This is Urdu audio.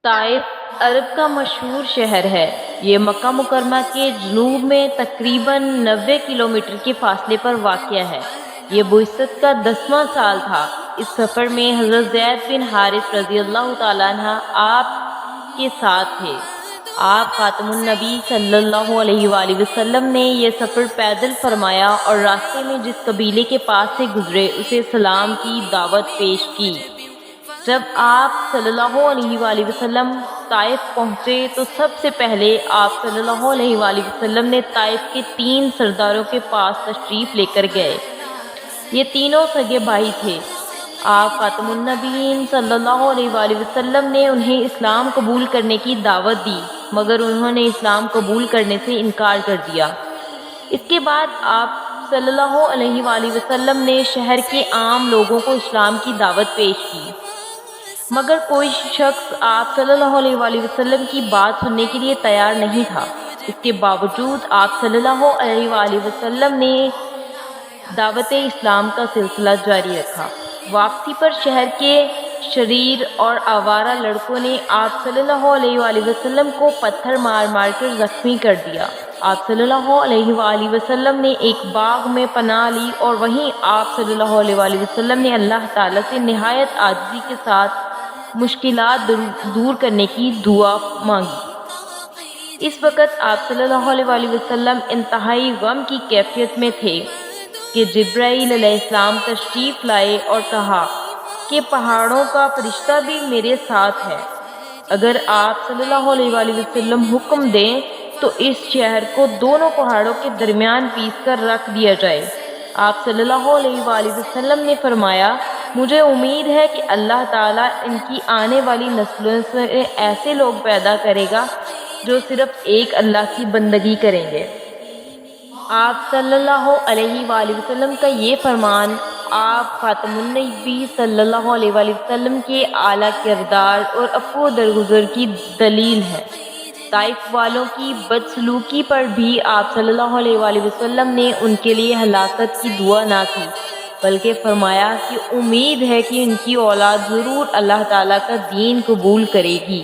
طائف عرب کا مشہور شہر ہے۔ یہ مکہ مکرمہ کے جنوب میں تقریباً 90 کلومیٹر کے فاصلے پر واقع ہے۔ یہ بعثت کا 10واں سال تھا۔ اس سفر میں حضرت زید بن حارث رضی اللہ تعالیٰ عنہ آپ کے ساتھ تھے۔ آپ خاتم النبی صلی اللہ علیہ وآلہ وسلم نے یہ سفر پیدل فرمایا اور راستے میں جس قبیلے کے پاس سے گزرے اسے اسلام کی دعوت پیش کی۔ جب آپ صلی اللہ علیہ وآلہ وسلم طائف پہنچے تو سب سے پہلے آپ صلی اللہ علیہ وآلہ وسلم نے طائف کے 3 سرداروں کے پاس تشریف لے کر گئے۔ یہ تینوں سگے بھائی تھے۔ آپ خاتم النبیین صلی اللہ علیہ وآلہ وسلم نے انہیں اسلام قبول کرنے کی دعوت دی، مگر انہوں نے اسلام قبول کرنے سے انکار کر دیا۔ اس کے بعد آپ صلی اللہ علیہ وآلہ وسلم نے شہر کے عام لوگوں کو اسلام کی دعوت پیش کی، مگر کوئی شخص آپ صلی اللہ علیہ وآلہ وسلم کی بات سننے کے لیے تیار نہیں تھا۔ اس کے باوجود آپ صلی اللہ علیہ وآلہ وسلم نے دعوت اسلام کا سلسلہ جاری رکھا۔ واپسی پر شہر کے شریر اور آوارہ لڑکوں نے آپ صلی اللہ علیہ وآلہ وسلم کو پتھر مار مار کر زخمی کر دیا۔ آپ صلی اللہ علیہ وآلہ وسلم نے ایک باغ میں پناہ لی اور وہیں آپ صلی اللہ علیہ وآلہ وسلم نے اللہ تعالیٰ سے نہایت عاجزی کے ساتھ مشکلات دور کرنے کی دعا مانگی۔ اس وقت آپ صلی اللہ علیہ وآلہ وسلم انتہائی غم کی کیفیت میں تھے کہ جبرائیل علیہ السلام تشریف لائے اور کہا کہ پہاڑوں کا فرشتہ بھی میرے ساتھ ہے۔ اگر آپ صلی اللہ علیہ وآلہ وسلم حکم دیں تو اس شہر کو دونوں پہاڑوں کے درمیان پیس کر رکھ دیا جائے۔ آپ صلی اللہ علیہ وآلہ وسلم نے فرمایا، مجھے امید ہے کہ اللہ تعالیٰ ان کی آنے والی نسلوں سے ایسے لوگ پیدا کرے گا جو صرف ایک اللہ کی بندگی کریں گے۔ آپ صلی اللہ علیہ وآلہ وسلم کا یہ فرمان آپ خاتم النبی صلی اللہ علیہ وآلہ وسلم کے اعلیٰ کردار اور عفو و درگزر کی دلیل ہے۔ طائف والوں کی بدسلوکی پر بھی آپ صلی اللہ علیہ وآلہ وسلم نے ان کے لیے ہلاکت کی دعا نہ کی، بلکہ فرمایا کہ امید ہے کہ ان کی اولاد ضرور اللہ تعالیٰ کا دین قبول کرے گی۔